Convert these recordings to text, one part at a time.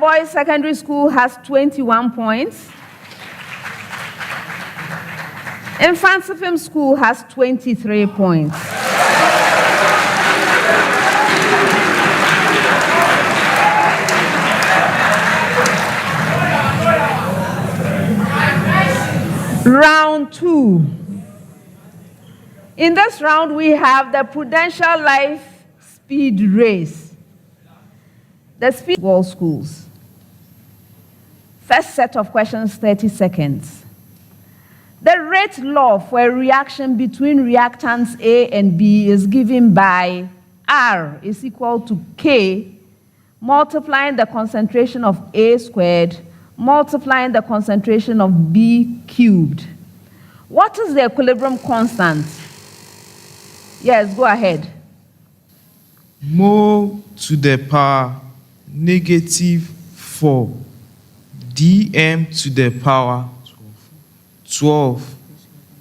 Boys Secondary School has 21 points. Mfantsipim School has 23 points. Round 2. In this round, we have the Prudential Life Speed Race. The speed wall schools. First set of questions, 30 seconds. The rate law for a reaction between reactants A and B is given by R is equal to K multiplying the concentration of A squared multiplying the concentration of B cubed. What is the equilibrium constant? Yes, go ahead. Mole to the power -4 dm to the power 12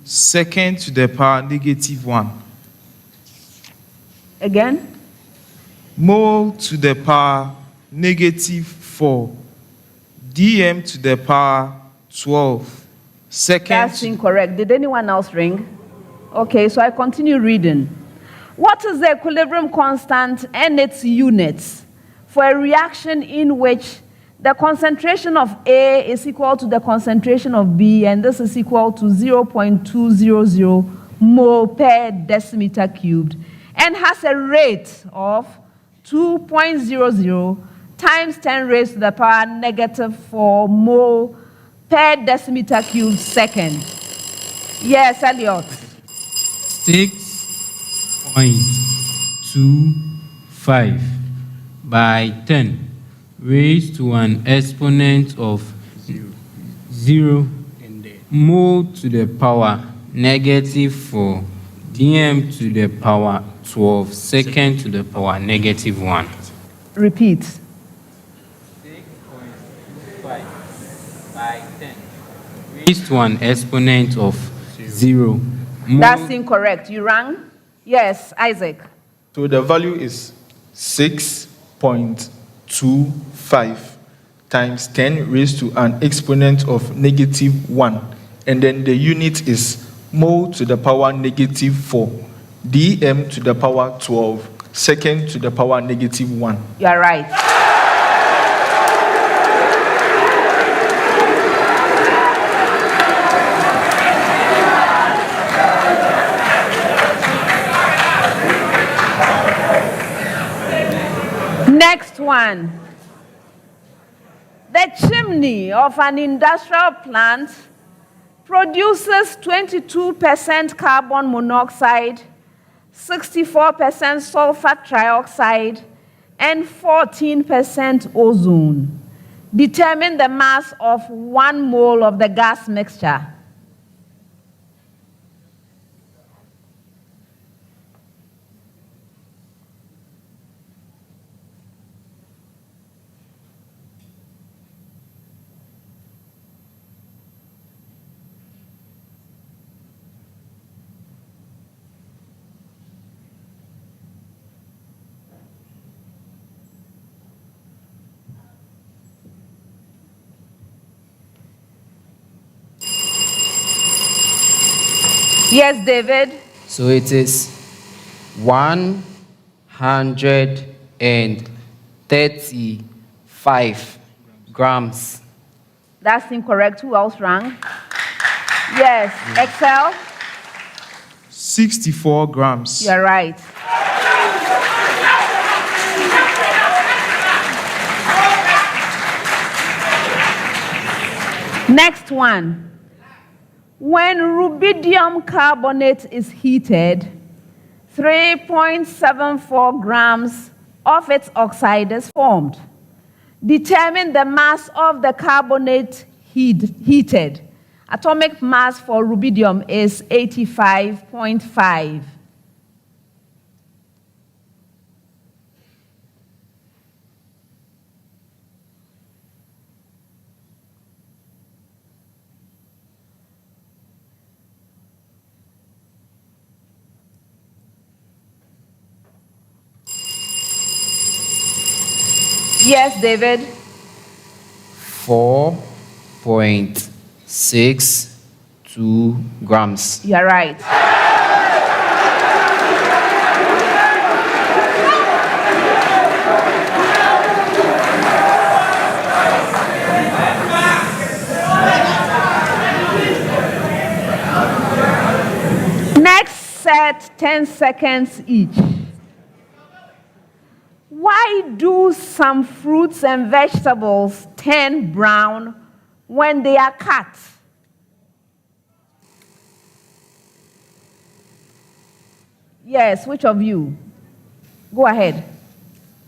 second to the power -1. Again? Mole to the power -4 dm to the power 12 second. That's incorrect. Did anyone else ring? Okay, so I continue reading. What is the equilibrium constant and its units for a reaction in which the concentration of A is equal to the concentration of B, and this is equal to 0.200 mole per decimeter cubed, and has a rate of 2.00 times 10 raised to the power -4 mole per decimeter cubed second? Yes, Elliot. 6.25 by 10 raised to an exponent of 0 mole to the power -4 dm to the power 12 second to the power -1. Repeat. 6.25 by 10 raised to an exponent of 0. That's incorrect. You rang? Yes, Isaac. So the value is 6.25 times 10 raised to an exponent of -1. And then the unit is mole to the power -4, dm to the power 12, second to the power -1. You are right. Next one. The chimney of an industrial plant produces 22% carbon monoxide, 64% sulfur trioxide, and 14% ozone. Determine the mass of 1 mole of the gas mixture. Yes, David. So it is 135 grams. That's incorrect. Who else rang? Yes, Excel. 64 grams. You're right. Next one. When rubidium carbonate is heated, 3.74 grams of its oxide is formed. Determine the mass of the carbonate heated. Atomic mass for rubidium is 85.5. Yes, David. 4.62 grams. You're right. Next set, 10 seconds each. Why do some fruits and vegetables turn brown when they are cut? Yes, which of you? Go ahead.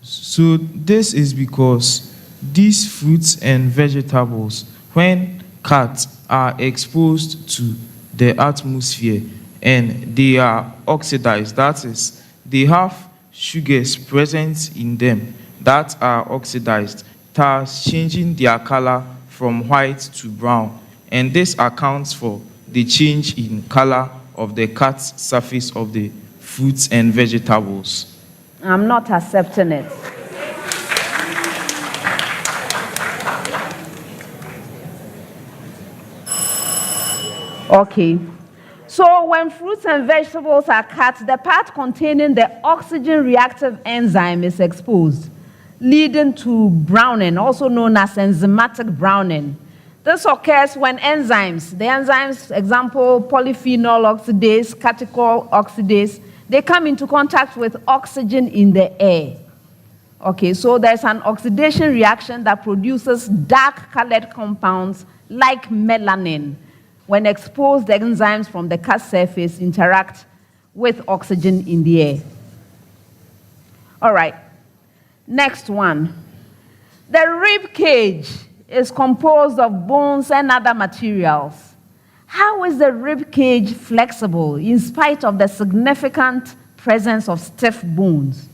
So this is because these fruits and vegetables, when cut, are exposed to the atmosphere and they are oxidized. That is, they have sugars present in them that are oxidized, thus changing their color from white to brown. And this accounts for the change in color of the cut surface of the fruits and vegetables. I'm not accepting it. Okay. So when fruits and vegetables are cut, the part containing the oxygen reactive enzyme is exposed, leading to browning, also known as enzymatic browning. This occurs when the enzymes, example, polyphenol oxidase, catechol oxidase, they come into contact with oxygen in the air. Okay, so there's an oxidation reaction that produces dark-colored compounds like melanin. When exposed, the enzymes from the cut surface interact with oxygen in the air. All right, next one. The rib cage is composed of bones and other materials. How is the rib cage flexible in spite of the significant presence of stiff bones?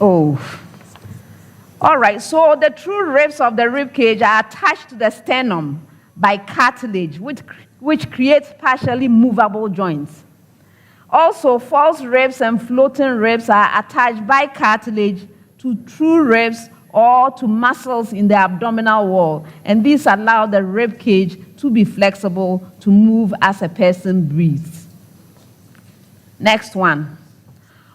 Oh. All right, so the true ribs of the rib cage are attached to the sternum by cartilage, which creates partially movable joints. Also, false ribs and floating ribs are attached by cartilage to true ribs or to muscles in the abdominal wall, and these allow the rib cage to be flexible to move as a person breathes. Next one.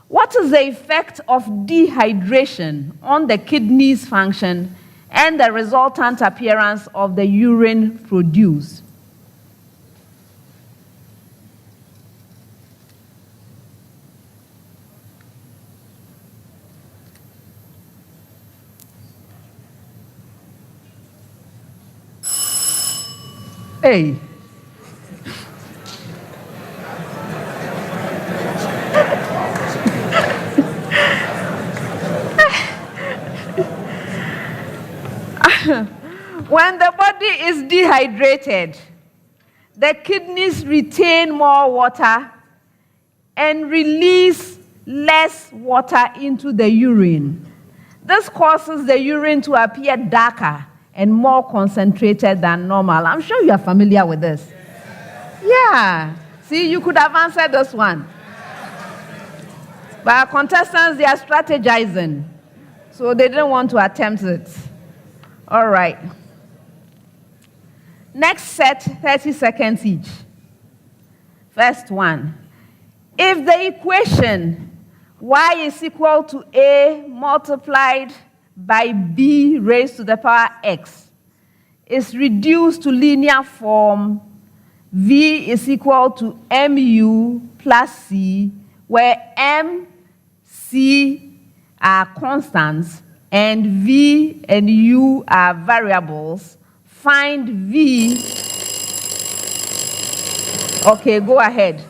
What is the effect of dehydration on the kidneys' function and the resultant appearance of the urine produced? Hey. When the body is dehydrated, the kidneys retain more water and release less water into the urine. This causes the urine to appear darker and more concentrated than normal. I'm sure you are familiar with this. Yeah. See, you could have answered this one. But our contestants, they are strategizing. So they didn't want to attempt it. All right. Next set, 30 seconds each. First one. If the equation y is equal to a multiplied by b raised to the power x is reduced to linear form, v is equal to mu plus c, where m, c are constants, and v and u are variables, find v. Okay, go ahead.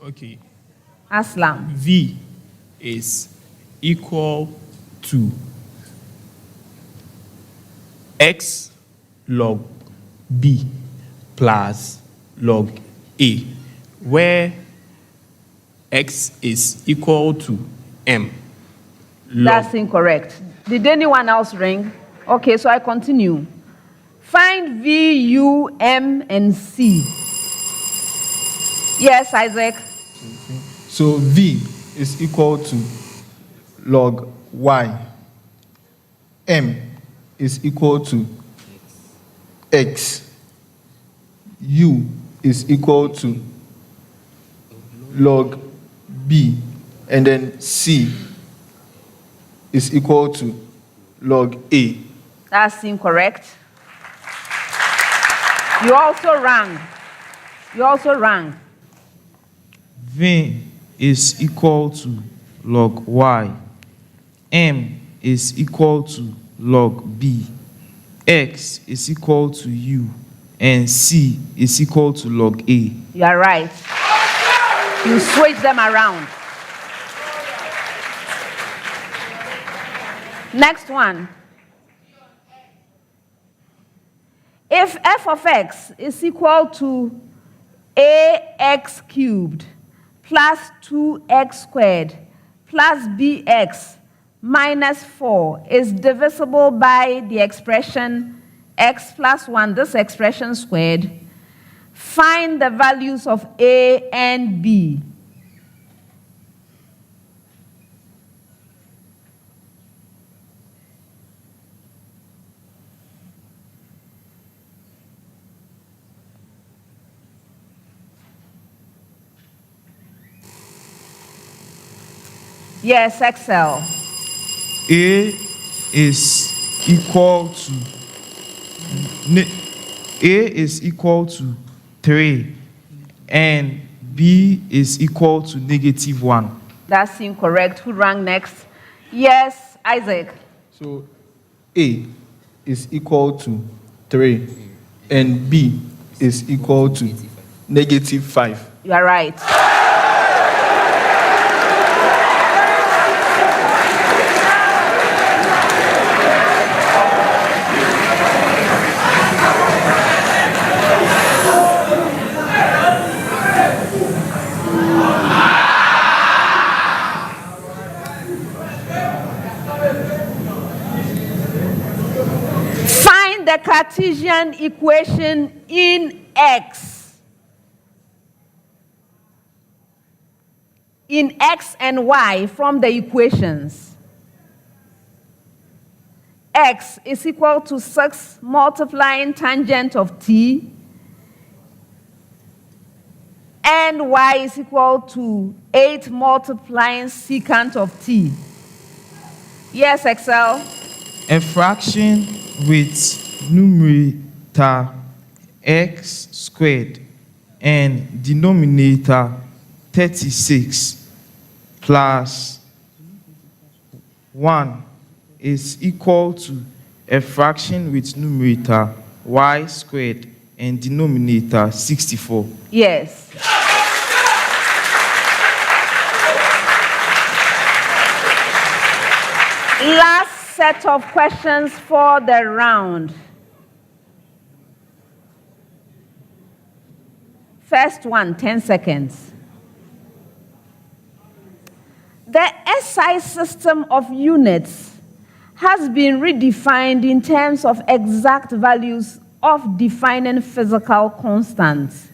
Okay. Aslam. V is equal to x log b plus log a, where x is equal to m. That's incorrect. Did anyone else ring? Okay, so I continue. Find V, U, M, and C. Yes, Isaac. So V is equal to log Y. M is equal to X. U is equal to log B. And then C is equal to log A. That's incorrect. You also rang. V is equal to log Y. M is equal to log B. X is equal to U. And C is equal to log A. You are right. You switch them around. Next one. If f of x is equal to ax cubed plus 2x squared plus bx minus 4 is divisible by the expression x plus 1, this expression squared, find the values of a and b. Yes, Excel. A is equal to 3 and B is equal to -1. That's incorrect. Who rang next? Yes, Isaac. So A is equal to 3 and B is equal to -5. You are right. The Cartesian equation in X. In X and Y from the equations. X is equal to 6 multiplying tangent of T. And Y is equal to 8 multiplying secant of T. Yes, Excel. A fraction with numerator x squared and denominator 36 plus 1 is equal to a fraction with numerator y squared and denominator 64. Yes. Last set of questions for the round. First one, 10 seconds. The SI system of units has been redefined in terms of exact values of defining physical constants.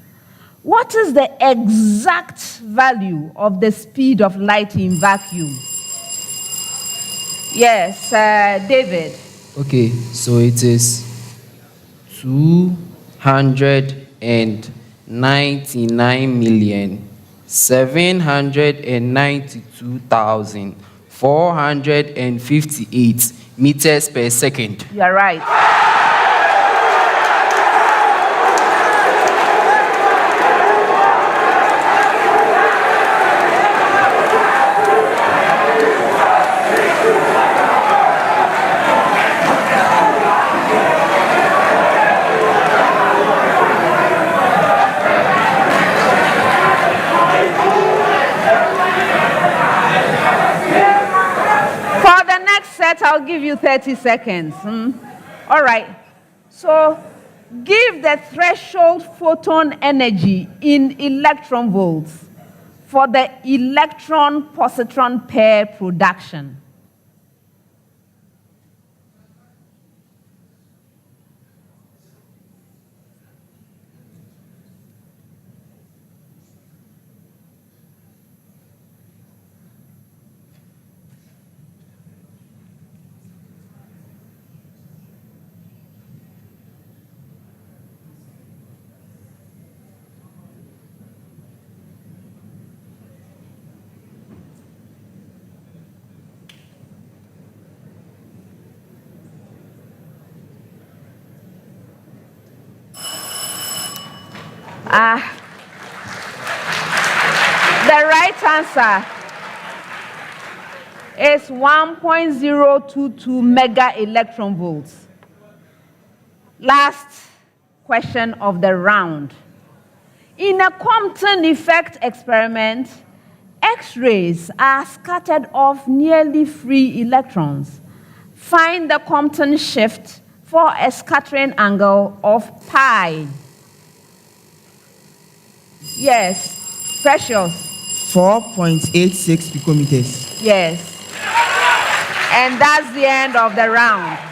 What is the exact value of the speed of light in vacuum? Yes, David. Okay, so it is 299,792,458 meters per second. You are right. I'll give you 30 seconds. All right. So give the threshold photon energy in electron volts for the electron-positron pair production. The right answer is 1.022 mega electron volts. Last question of the round. In a Compton effect experiment, X-rays are scattered off nearly free electrons. Find the Compton shift for a scattering angle of pi. Yes, Precious. 4.86 picometers. Yes. And that's the end of the round.